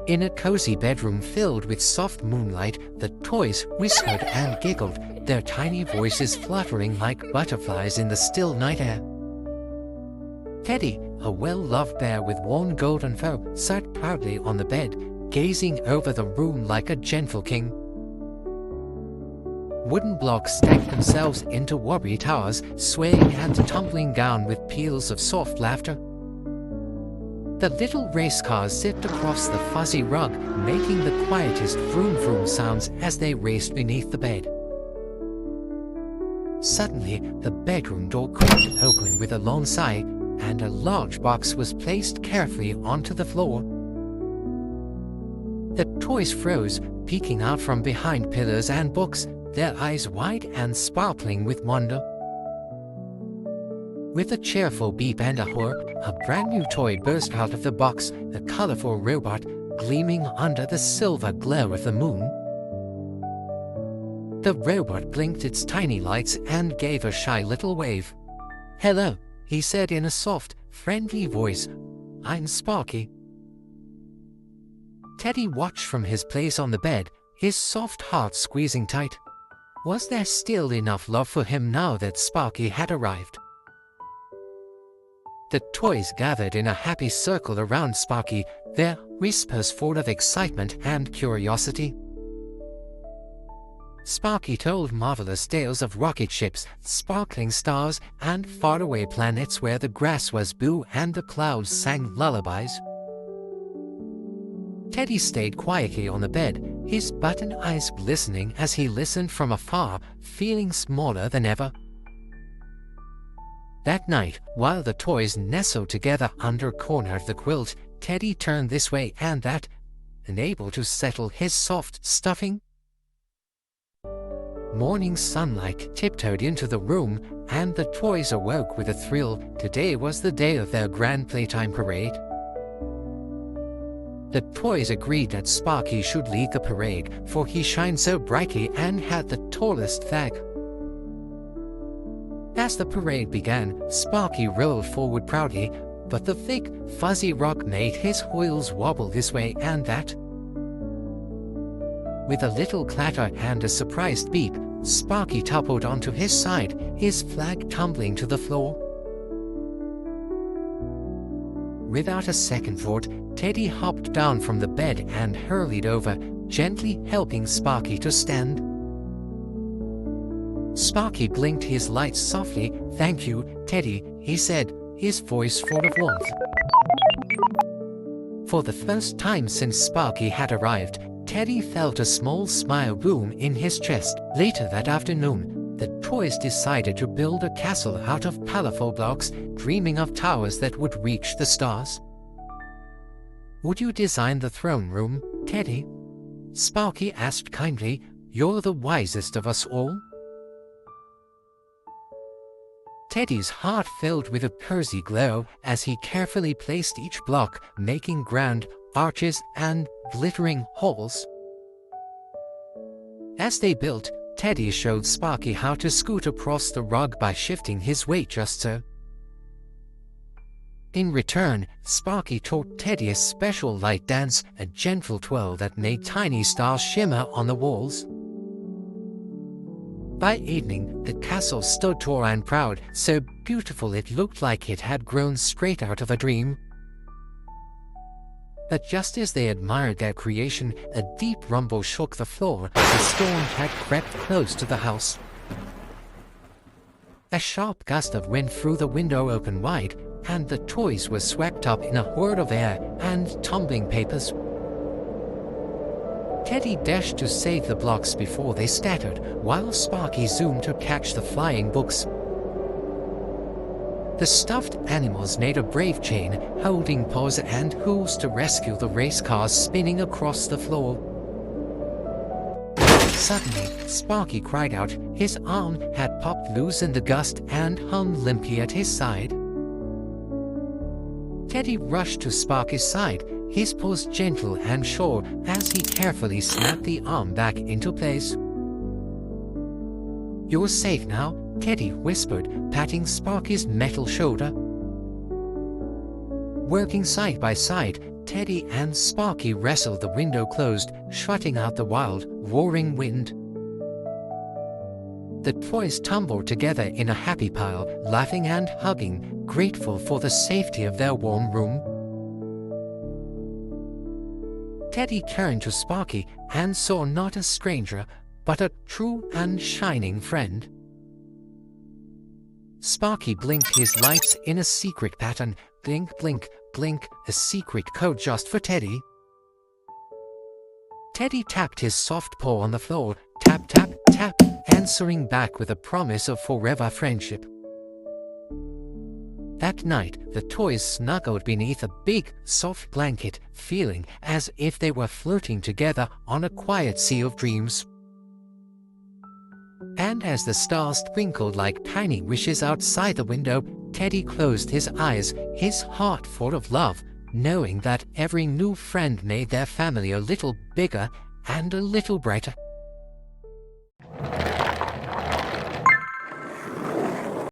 In a cozy bedroom filled with soft moonlight, the toys whispered and giggled, their tiny voices fluttering like butterflies in the still night air. Teddy, a well-loved bear with worn golden fur, sat proudly on the bed, gazing over the room like a gentle king. Wooden blocks stacked themselves into wobbly towers, swaying and tumbling down with peals of soft laughter. The little race cars zipped across the fuzzy rug, making the quietest vroom-vroom sounds as they raced beneath the bed. Suddenly, the bedroom door creaked open with a long sigh, and a large box was placed carefully onto the floor. The toys froze, peeking out from behind pillars and books, their eyes wide and sparkling with wonder. With a cheerful beep and a whir, a brand new toy burst out of the box, a colorful robot gleaming under the silver glow of the moon. The robot blinked its tiny lights and gave a shy little wave. "Hello," he said in a soft, friendly voice. "I'm Sparky." Teddy watched from his place on the bed, his soft heart squeezing tight. Was there still enough love for him now that Sparky had arrived? The toys gathered in a happy circle around Sparky, their whispers full of excitement and curiosity. Sparky told marvelous tales of rocket ships, sparkling stars, and faraway planets where the grass was blue and the clouds sang lullabies. Teddy stayed quietly on the bed, his button eyes glistening as he listened from afar, feeling smaller than ever. That night, while the toys nestled together under a corner of the quilt, Teddy turned this way and that, unable to settle his soft stuffing. Morning sunlight tiptoed into the room, and the toys awoke with a thrill. Today was the day of their grand playtime parade. The toys agreed that Sparky should lead the parade, for he shined so brightly and had the tallest flag. As the parade began, Sparky rolled forward proudly, but the thick, fuzzy rug made his wheels wobble this way and that. With a little clatter and a surprised beep, Sparky toppled onto his side, his flag tumbling to the floor. Without a second thought, Teddy hopped down from the bed and hurried over, gently helping Sparky to stand. Sparky blinked his lights softly. "Thank you, Teddy," he said, his voice full of warmth. For the first time since Sparky had arrived, Teddy felt a small smile bloom in his chest. Later that afternoon, the toys decided to build a castle out of colorful blocks, dreaming of towers that would reach the stars. "Would you design the throne room, Teddy?" Sparky asked kindly. "You're the wisest of us all." Teddy's heart filled with a cozy glow as he carefully placed each block, making grand arches and glittering halls. As they built, Teddy showed Sparky how to scoot across the rug by shifting his weight just so. In return, Sparky taught Teddy a special light dance, a gentle twirl that made tiny stars shimmer on the walls. By evening, the castle stood tall and proud, so beautiful it looked like it had grown straight out of a dream. But just as they admired their creation, a deep rumble shook the floor. The storm had crept close to the house. A sharp gust of wind threw the window open wide, and the toys were swept up in a whirl of air and tumbling papers. Teddy dashed to save the blocks before they scattered, while Sparky zoomed to catch the flying books. The stuffed animals made a brave chain, holding paws and hooves to rescue the race cars spinning across the floor. Suddenly, Sparky cried out. His arm had popped loose in the gust and hung limply at his side. Teddy rushed to Sparky's side, his paws gentle and sure as he carefully snapped the arm back into place. "You're safe now," Teddy whispered, patting Sparky's metal shoulder. Working side by side, Teddy and Sparky wrestled, the window closed, shutting out the wild, roaring wind. The toys tumbled together in a happy pile, laughing and hugging, grateful for the safety of their warm room. Teddy turned to Sparky and saw not a stranger, but a true and shining friend. Sparky blinked his lights in a secret pattern. Blink, blink, blink, a secret code just for Teddy. Teddy tapped his soft paw on the floor, tap, tap, tap, answering back with a promise of forever friendship. That night, the toys snuggled beneath a big, soft blanket, feeling as if they were floating together on a quiet sea of dreams. And as the stars twinkled like tiny wishes outside the window, Teddy closed his eyes, his heart full of love, knowing that every new friend made their family a little bigger and a little brighter.